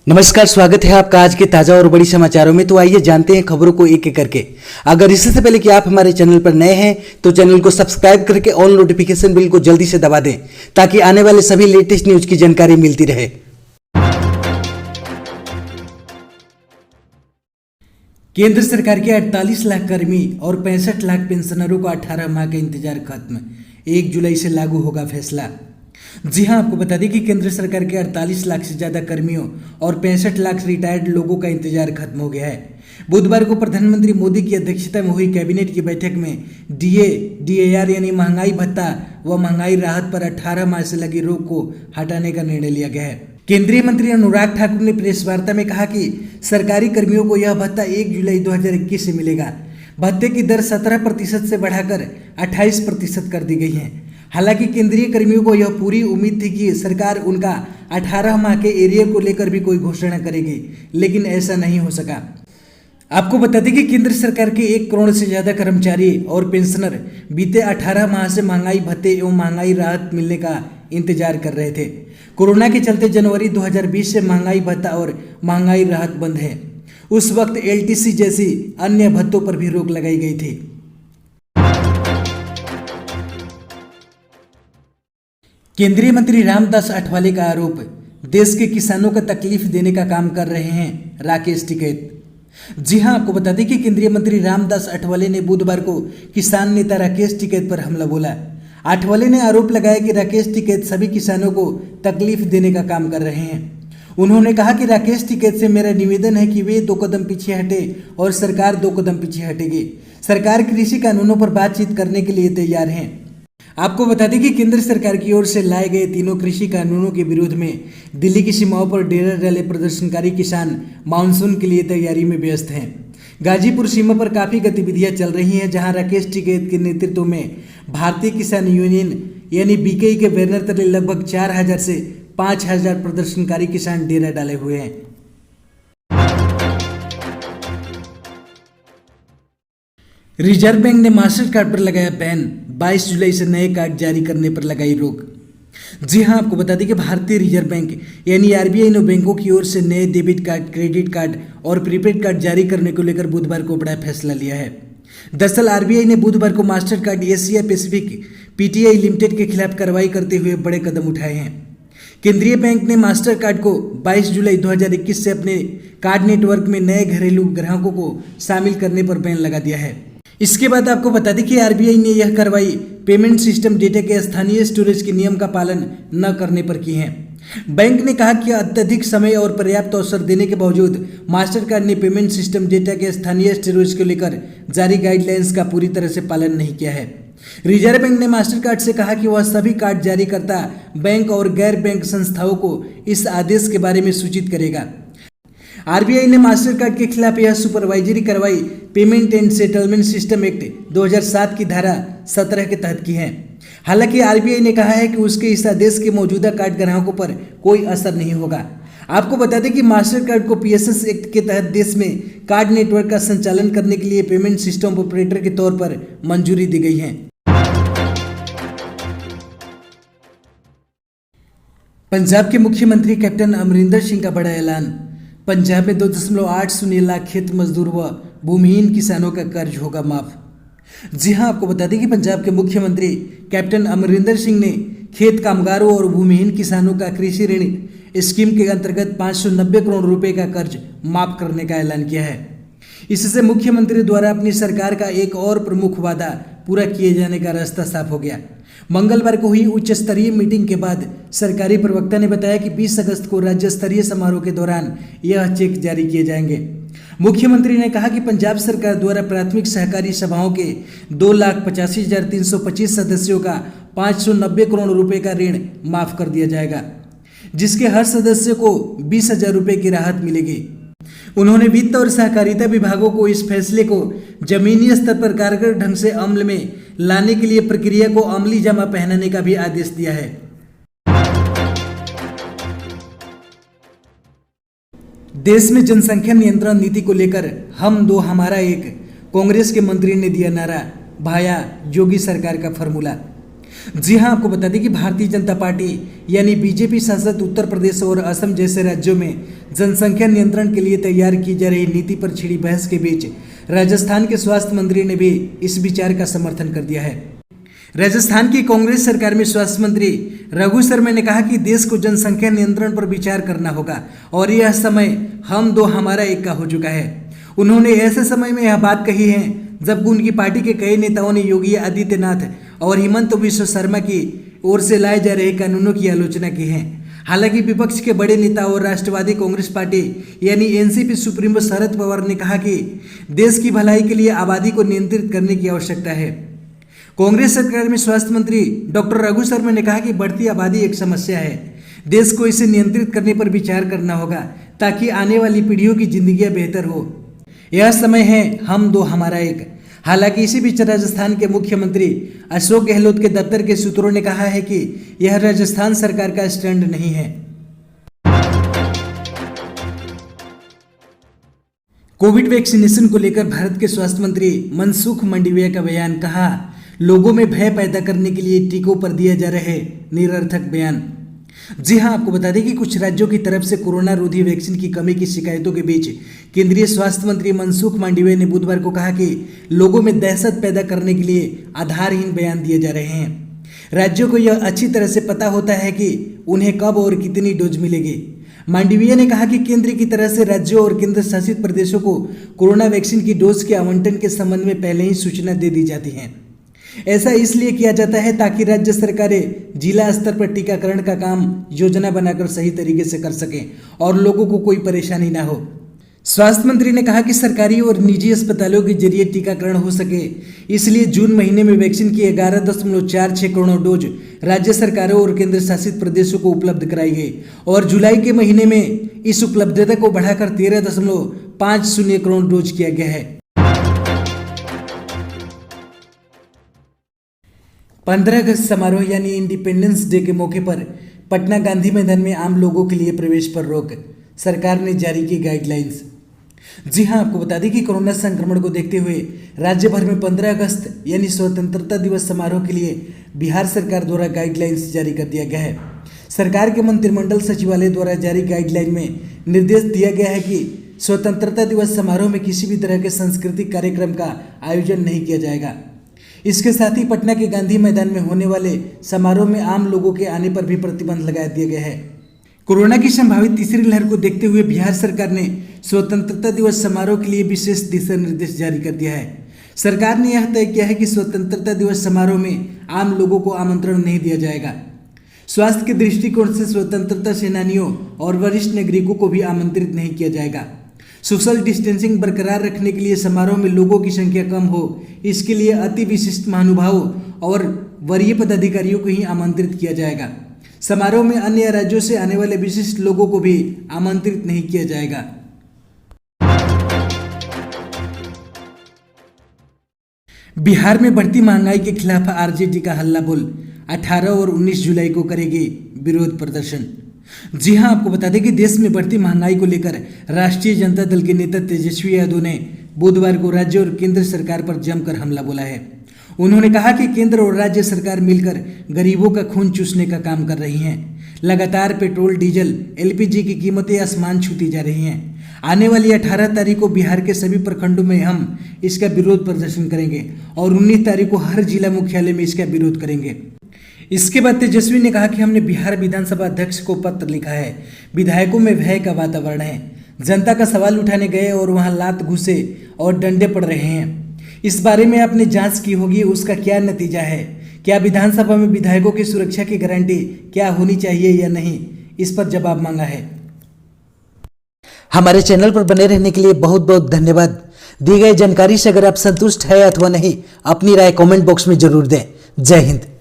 नमस्कार, स्वागत है आपका आज के ताजा और बड़ी समाचारों में। तो आइए जानते हैं खबरों को एक एक करके। अगर इससे पहले कि आप हमारे चैनल पर नए हैं तो चैनल को सब्सक्राइब करके ऑल नोटिफिकेशन बिल को जल्दी से दबा दें ताकि आने वाले सभी लेटेस्ट न्यूज की जानकारी मिलती रहे। केंद्र सरकार के 48 लाख कर्मी और 65 लाख पेंशनरों को 18 माह का इंतजार खत्म, 1 जुलाई से लागू होगा फैसला। जी हां, आपको बता दें कि केंद्र सरकार के 48 लाख से ज्यादा कर्मियों और 65 लाख रिटायर्ड लोगों का इंतजार खत्म हो गया है। बुधवार को प्रधानमंत्री मोदी की अध्यक्षता में हुई कैबिनेट की बैठक में डीएआर यानी महंगाई भत्ता व महंगाई राहत पर 18 माह से लगी रोक को हटाने का निर्णय लिया गया है। केंद्रीय मंत्री अनुराग ठाकुर ने प्रेस वार्ता में कहा कि सरकारी कर्मियों को यह भत्ता 1 जुलाई 2021 से मिलेगा। भत्ते की दर 17% से बढ़ाकर 28% कर दी गई है। हालांकि केंद्रीय कर्मियों को यह पूरी उम्मीद थी कि सरकार उनका 18 माह के एरियर को लेकर भी कोई घोषणा करेगी, लेकिन ऐसा नहीं हो सका। आपको बता दें कि केंद्र सरकार के 1 करोड़ से ज्यादा कर्मचारी और पेंशनर बीते 18 माह से महंगाई भत्ते एवं महंगाई राहत मिलने का इंतजार कर रहे थे। कोरोना के चलते जनवरी 2020 से महंगाई भत्ता और महंगाई राहत बंद है। उस वक्त एलटीसी जैसी अन्य भत्तों पर भी रोक लगाई गई थी। केंद्रीय मंत्री रामदास अठवाले का आरोप, देश के किसानों को तकलीफ देने का काम कर रहे हैं राकेश टिकैत। जी हां, आपको बता दें कि केंद्रीय मंत्री रामदास अठवाले ने बुधवार को किसान नेता राकेश टिकैत पर हमला बोला। अठवाले ने आरोप लगाया कि राकेश टिकैत सभी किसानों को तकलीफ देने का काम कर रहे हैं। उन्होंने कहा कि राकेश टिकैत से मेरा निवेदन है कि वे 2 कदम पीछे हटे और सरकार 2 कदम पीछे हटेगी। सरकार कृषि कानूनों पर बातचीत करने के लिए तैयार है। आपको बता दें कि केंद्र सरकार की ओर से लाए गए तीनों कृषि कानूनों के विरोध में दिल्ली की सीमाओं पर डेरा डाले प्रदर्शनकारी किसान मानसून के लिए तैयारी में व्यस्त हैं। गाजीपुर सीमा पर काफ़ी गतिविधियां चल रही हैं, जहां राकेश टिकैत के नेतृत्व में भारतीय किसान यूनियन यानी बीकेई के बैनर तले लगभग 4000 से 5000 प्रदर्शनकारी किसान डेरा डाले हुए हैं। रिजर्व बैंक ने मास्टर कार्ड पर लगाया बैन, 22 जुलाई से नए कार्ड जारी करने पर लगाई रोक। जी हां, आपको बता दें कि भारतीय रिजर्व बैंक यानी आरबीआई ने बैंकों की ओर से नए डेबिट कार्ड, क्रेडिट कार्ड और प्रीपेड कार्ड जारी करने को लेकर बुधवार को बड़ा फैसला लिया है। दरअसल आरबीआई ने बुधवार को master card Asia Pacific PTI limited के खिलाफ कार्रवाई करते हुए बड़े कदम उठाए हैं। केंद्रीय बैंक ने मास्टर कार्ड को 22 जुलाई 2021 से अपने कार्ड नेटवर्क में नए घरेलू ग्राहकों को शामिल करने पर बैन लगा दिया है। इसके बाद आपको बता दें कि आरबीआई ने यह कार्रवाई पेमेंट सिस्टम डेटा के स्थानीय स्टोरेज के नियम का पालन न करने पर की है। बैंक ने कहा कि अत्यधिक समय और पर्याप्त अवसर देने के बावजूद मास्टर कार्ड ने पेमेंट सिस्टम डेटा के स्थानीय स्टोरेज को लेकर जारी गाइडलाइंस का पूरी तरह से पालन नहीं किया है। रिजर्व बैंक ने मास्टर कार्ड से कहा कि वह सभी कार्ड जारी करता बैंक और गैर बैंक संस्थाओं को इस आदेश के बारे में सूचित करेगा। आरबीआई ने मास्टर कार्ड के खिलाफ यह सुपरवाइजरी कार्रवाई payment and settlement system act 2007 की धारा 17 के तहत की है। हालांकि आरबीआई ने कहा है कि उसके इस आदेश के मौजूदा कार्ड ग्राहकों पर कोई असर नहीं होगा। आपको बता दें कि मास्टर कार्ड को पीएसएस एक्ट के तहत देश में कार्ड नेटवर्क का संचालन करने के लिए पेमेंट सिस्टम ऑपरेटर के तौर पर मंजूरी दी गई है। पंजाब के मुख्यमंत्री कैप्टन अमरिंदर सिंह का बड़ा ऐलान, पंजाब में 2.80 लाख खेत मजदूर व भूमिहीन किसानों का कर्ज होगा माफ। जी हां, आपको बता दें कि पंजाब के मुख्यमंत्री कैप्टन अमरिंदर सिंह ने खेत कामगारों और भूमिहीन किसानों का कृषि ऋण स्कीम के अंतर्गत 590 करोड़ रुपए का कर्ज माफ करने का ऐलान किया है। इससे मुख्यमंत्री द्वारा अपनी सरकार का एक और प्रमुख वादा पूरा किए जाने का रास्ता साफ हो गया। मंगलवार को हुई उच्च स्तरीय मीटिंग के बाद सरकारी प्रवक्ता ने बताया कि 20 अगस्त को राज्य स्तरीय समारोह के दौरान यह चेक जारी किए जाएंगे। मुख्यमंत्री ने कहा कि पंजाब सरकार द्वारा प्राथमिक सहकारी सभाओं के 2,85,325 सदस्यों का 590 करोड़ रुपए का ऋण माफ कर दिया जाएगा, जिसके हर सदस्य को 20,000 रुपए की राहत मिलेगी। उन्होंने वित्त और सहकारिता विभागों को इस फैसले को जमीनी स्तर पर कारगर ढंग से अमल में लाने के लिए प्रक्रिया को अमली जामा पहनाने का भी आदेश दिया है। देश में जनसंख्या नियंत्रण नीति को लेकर हम दो हमारा एक, कांग्रेस के मंत्री ने दिया नारा, भाया योगी सरकार का फॉर्मूला। जी हां, आपको बता दें कि भारतीय जनता पार्टी यानी बीजेपी शासित उत्तर प्रदेश और असम जैसे राज्यों में जनसंख्या नियंत्रण के लिए तैयार की जा रही नीति पर छिड़ी बहस के बीच राजस्थान के स्वास्थ्य मंत्री ने भी इस विचार का समर्थन कर दिया है। राजस्थान की कांग्रेस सरकार में स्वास्थ्य मंत्री रघु शर्मा ने कहा कि देश को जनसंख्या नियंत्रण पर विचार करना होगा और यह समय हम दो हमारा एक का हो चुका है। उन्होंने ऐसे समय में यह बात कही है जब उनकी पार्टी के कई नेताओं ने योगी आदित्यनाथ और हिमंत बिश्व शर्मा की ओर से लाए जा रहे कानूनों की आलोचना की है। हालांकि विपक्ष के बड़े नेता और राष्ट्रवादी कांग्रेस पार्टी यानी एनसीपी सुप्रीमो शरद पवार ने कहा कि देश की भलाई के लिए आबादी को नियंत्रित करने की आवश्यकता है। कांग्रेस सरकार में स्वास्थ्य मंत्री डॉक्टर रघु शर्मा ने कहा कि बढ़ती आबादी एक समस्या है, देश को इसे नियंत्रित करने पर विचार करना होगा ताकि आने वाली पीढ़ियों की जिंदगियां बेहतर हो। यह समय है हम दो हमारा एक। हालांकि इसी बीच राजस्थान के मुख्यमंत्री अशोक गहलोत के दफ्तर के सूत्रों ने कहा है कि यह राजस्थान सरकार का स्टैंड नहीं है। कोविड वैक्सीनेशन को लेकर भारत के स्वास्थ्य मंत्री मनसुख मंडाविया का बयान, कहा लोगों में भय पैदा करने के लिए टीकों पर दिया जा रहे निरर्थक बयान। जी हां, आपको बता दें कि कुछ राज्यों की तरफ से कोरोना रोधी वैक्सीन की कमी की शिकायतों के बीच केंद्रीय स्वास्थ्य मंत्री मनसुख मंडाविया ने बुधवार को कहा कि लोगों में दहशत पैदा करने के लिए आधारहीन बयान दिए जा रहे हैं। राज्यों को यह अच्छी तरह से पता होता है कि उन्हें कब और कितनी डोज मिलेगी। मंडाविया ने कहा कि केंद्र की तरफ से राज्यों और केंद्र शासित प्रदेशों को कोरोना वैक्सीन की डोज के आवंटन के संबंध में पहले ही सूचना दे दी जाती है। ऐसा इसलिए किया जाता है ताकि राज्य सरकारें जिला स्तर पर टीकाकरण का काम योजना बनाकर सही तरीके से कर सकें और लोगों को कोई परेशानी ना हो। स्वास्थ्य मंत्री ने कहा कि सरकारी और निजी अस्पतालों के जरिए टीकाकरण हो सके, इसलिए जून महीने में वैक्सीन की 11.46 करोड़ डोज राज्य सरकारों और केंद्र शासित प्रदेशों को उपलब्ध कराई गई और जुलाई के महीने में इस उपलब्धता को बढ़ाकर 13.50 करोड़ डोज किया गया है। 15 अगस्त समारोह यानी इंडिपेंडेंस डे के मौके पर पटना गांधी मैदान में आम लोगों के लिए प्रवेश पर रोक, सरकार ने जारी की गाइडलाइंस। जी हां, आपको बता दें कि कोरोना संक्रमण को देखते हुए राज्य भर में 15 अगस्त यानी स्वतंत्रता दिवस समारोह के लिए बिहार सरकार द्वारा गाइडलाइंस जारी कर दिया गया है। सरकार के मंत्रिमंडल सचिवालय द्वारा जारी गाइडलाइन में निर्देश दिया गया है कि स्वतंत्रता दिवस समारोह में किसी भी तरह के सांस्कृतिक कार्यक्रम का आयोजन नहीं किया जाएगा। इसके साथ ही पटना के गांधी मैदान में होने वाले समारोह में आम लोगों के आने पर भी प्रतिबंध लगा दिया गया है। कोरोना की संभावित तीसरी लहर को देखते हुए बिहार सरकार ने स्वतंत्रता दिवस समारोह के लिए विशेष दिशा निर्देश जारी कर दिया है। सरकार ने यह तय किया है कि स्वतंत्रता दिवस समारोह में आम लोगों को आमंत्रण नहीं दिया जाएगा। स्वास्थ्य के दृष्टिकोण से स्वतंत्रता सेनानियों और वरिष्ठ नागरिकों को भी आमंत्रित नहीं किया जाएगा। सोशल डिस्टेंसिंग बरकरार रखने के लिए समारोह में लोगों की संख्या कम हो, इसके लिए अति विशिष्ट महानुभावों और वरीय पदाधिकारियों को ही आमंत्रित किया जाएगा। समारोह में अन्य राज्यों से आने वाले विशिष्ट लोगों को भी आमंत्रित नहीं किया जाएगा। बिहार में बढ़ती महंगाई के खिलाफ आरजेडी का हल्ला बोल, 18 और 19 जुलाई को करेगी विरोध प्रदर्शन। जी हां, आपको बता दें कि देश में बढ़ती महंगाई को लेकर राष्ट्रीय जनता दल के नेता तेजस्वी यादव ने बुधवार को राज्य और केंद्र सरकार पर जमकर हमला बोला है। उन्होंने कहा कि केंद्र और राज्य सरकार मिलकर गरीबों का खून चूसने का काम कर रही हैं। लगातार पेट्रोल, डीजल, एलपीजी की कीमतें आसमान छूती जा रही हैं। आने वाली 18 तारीख को बिहार के सभी प्रखंडों में हम इसका विरोध प्रदर्शन करेंगे और 19 तारीख को हर जिला मुख्यालय में इसका विरोध करेंगे। इसके बाद तेजस्वी ने कहा कि हमने बिहार विधानसभा अध्यक्ष को पत्र लिखा है। विधायकों में भय का वातावरण है। जनता का सवाल उठाने गए और वहां लात घुसे और डंडे पड़ रहे हैं। इस बारे में आपने जांच की होगी, उसका क्या नतीजा है? क्या विधानसभा में विधायकों की सुरक्षा की गारंटी क्या होनी चाहिए या नहीं, इस पर जवाब मांगा है। हमारे चैनल पर बने रहने के लिए बहुत बहुत धन्यवाद। दी गई जानकारी से अगर आप संतुष्ट है अथवा नहीं, अपनी राय कमेंट बॉक्स में जरूर दें। जय हिंद।